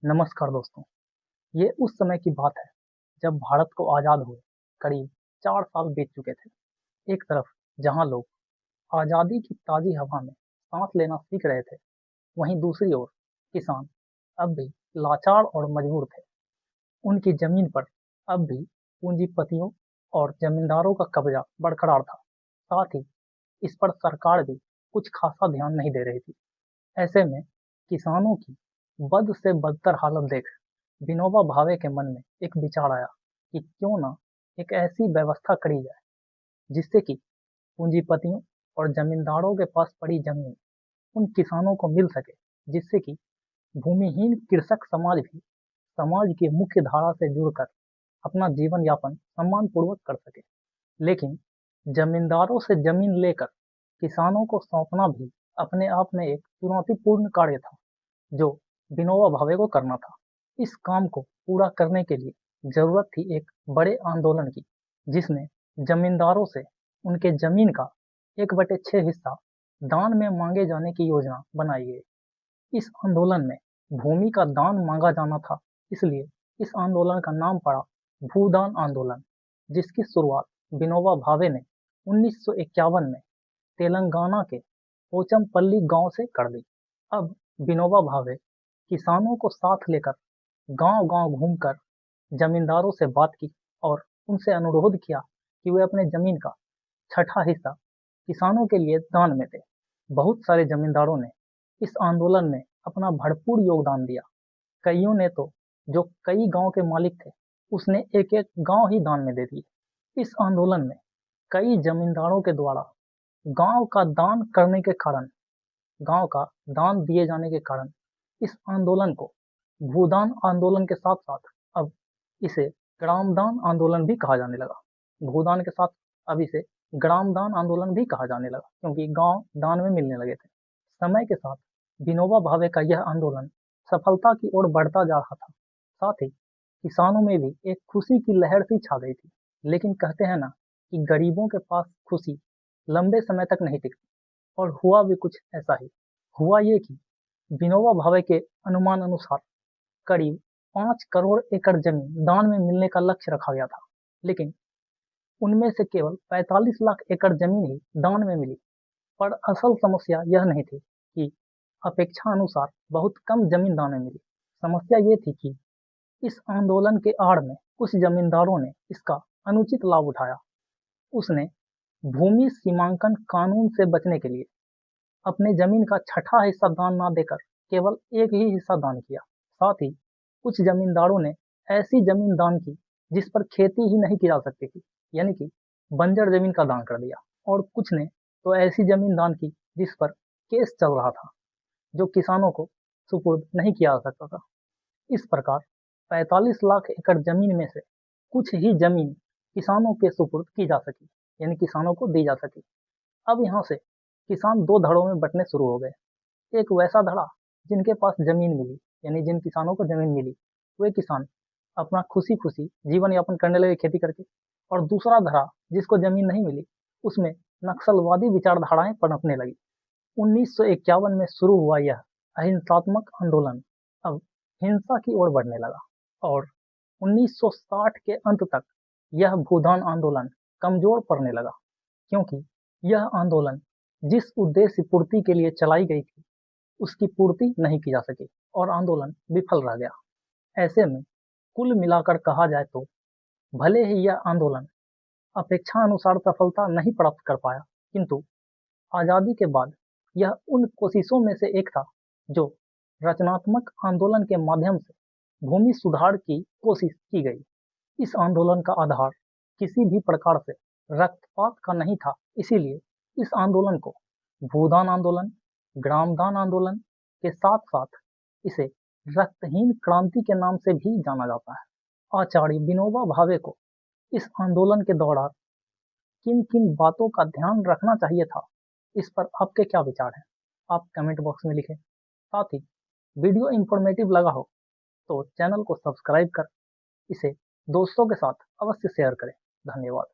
नमस्कार दोस्तों। ये उस समय की बात है जब भारत को आज़ाद हुए करीब 4 साल बीत चुके थे। एक तरफ जहां लोग आज़ादी की ताज़ी हवा में सांस लेना सीख रहे थे, वहीं दूसरी ओर किसान अब भी लाचार और मजबूर थे। उनकी जमीन पर अब भी पूंजीपतियों और जमींदारों का कब्जा बरकरार था। साथ ही इस पर सरकार भी कुछ खासा ध्यान नहीं दे रही थी। ऐसे में किसानों की बद से बदतर हालत देख विनोबा भावे के मन में एक विचार आया कि क्यों ना एक ऐसी व्यवस्था करी जाए जिससे कि पूंजीपतियों और जमींदारों के पास पड़ी जमीन उन किसानों को मिल सके, जिससे कि भूमिहीन कृषक समाज भी समाज की मुख्य धारा से जुड़कर अपना जीवन यापन सम्मान पूर्वक कर सके। लेकिन जमींदारों से जमीन लेकर किसानों को सौंपना भी अपने आप में एक चुनौतीपूर्ण कार्य था जो विनोबा भावे को करना था। इस काम को पूरा करने के लिए जरूरत थी एक बड़े आंदोलन की, जिसमें जमींदारों से उनके जमीन का 1/6 हिस्सा दान में मांगे जाने की योजना बनाई गई। इस आंदोलन में भूमि का दान मांगा जाना था, इसलिए इस आंदोलन का नाम पड़ा भूदान आंदोलन, जिसकी शुरुआत विनोबा भावे ने 1951 में तेलंगाना के पोचमपल्ली गांव से कर दी। अब विनोबा भावे किसानों को साथ लेकर गांव-गांव घूमकर जमींदारों से बात की और उनसे अनुरोध किया कि वे अपने जमीन का छठा हिस्सा किसानों के लिए दान में दें। बहुत सारे जमींदारों ने इस आंदोलन में अपना भरपूर योगदान दिया। कईयों ने तो, जो कई गांव के मालिक थे, उसने एक-एक गांव ही दान में दे दिए। इस आंदोलन में कई जमींदारों के द्वारा गांव का दान करने के कारण गांव का दान दिए जाने के कारण इस आंदोलन को भूदान आंदोलन के साथ-साथ अब इसे ग्रामदान आंदोलन भी कहा जाने लगा। भूदान के साथ अब इसे ग्रामदान आंदोलन भी कहा जाने लगा, क्योंकि गांव दान में मिलने लगे थे। समय के साथ विनोबा भावे का यह आंदोलन सफलता की ओर बढ़ता जा रहा था। साथ ही किसानों में भी एक खुशी की लहर सी छा गई थी। लेकिन कहते हैं ना कि गरीबों के पास खुशी लंबे समय तक नहीं टिकती, और हुआ भी कुछ ऐसा ही। हुआ ये कि विनोबा भावे के अनुमान अनुसार करीब 5 करोड़ एकड़ जमीन दान में मिलने का लक्ष्य रखा गया था, लेकिन उनमें से केवल 45 लाख एकड़ जमीन ही दान में मिली। पर असल समस्या यह नहीं थी कि अपेक्षा अनुसार बहुत कम जमीन दान में मिली। समस्या ये थी कि इस आंदोलन के आड़ में कुछ जमींदारों ने इसका अनुचित लाभ उठाया। उसने भूमि सीमांकन कानून से बचने के लिए अपने जमीन का छठा हिस्सा दान ना देकर केवल एक ही हिस्सा दान किया। साथ ही कुछ जमींदारों ने ऐसी जमीन दान की जिस पर खेती ही नहीं की जा सकती थी, यानी कि बंजर जमीन का दान कर दिया। और कुछ ने तो ऐसी जमीन दान की जिस पर केस चल रहा था, जो किसानों को सुपुर्द नहीं किया जा सकता था। इस प्रकार 45 लाख एकड़ जमीन में से कुछ ही जमीन किसानों के सुपुर्द की जा सकी, यानी किसानों को दी जा सकी। अब यहाँ से किसान दो धड़ों में बंटने शुरू हो गए। एक वैसा धड़ा जिनके पास जमीन मिली, यानी जिन किसानों को जमीन मिली, वे किसान अपना खुशी-खुशी जीवन यापन करने लगे खेती करके। और दूसरा धड़ा जिसको जमीन नहीं मिली, उसमें नक्सलवादी विचारधाराएं पनपने लगी। 1951 में शुरू हुआ यह अहिंसात्मक आंदोलन अब हिंसा की ओर बढ़ने लगा, और 1960 के अंत तक यह भूदान आंदोलन कमजोर पड़ने लगा, क्योंकि यह आंदोलन जिस उद्देश्य पूर्ति के लिए चलाई गई थी, उसकी पूर्ति नहीं की जा सकी और आंदोलन विफल रह गया। ऐसे में कुल मिलाकर कहा जाए तो भले ही यह आंदोलन अपेक्षानुसार सफलता नहीं प्राप्त कर पाया, किंतु आज़ादी के बाद यह उन कोशिशों में से एक था जो रचनात्मक आंदोलन के माध्यम से भूमि सुधार की कोशिश की गई। इस आंदोलन का आधार किसी भी प्रकार से रक्तपात का नहीं था, इसीलिए इस आंदोलन को भूदान आंदोलन, ग्रामदान आंदोलन के साथ-साथ इसे रक्तहीन क्रांति के नाम से भी जाना जाता है। आचार्य विनोबा भावे को इस आंदोलन के दौरान किन-किन बातों का ध्यान रखना चाहिए था, इस पर आपके क्या विचार हैं? आप कमेंट बॉक्स में लिखें। साथ ही वीडियो इन्फॉर्मेटिव लगा हो तो चैनल को सब्सक्राइब कर इसे दोस्तों के साथ अवश्य शेयर करें। धन्यवाद।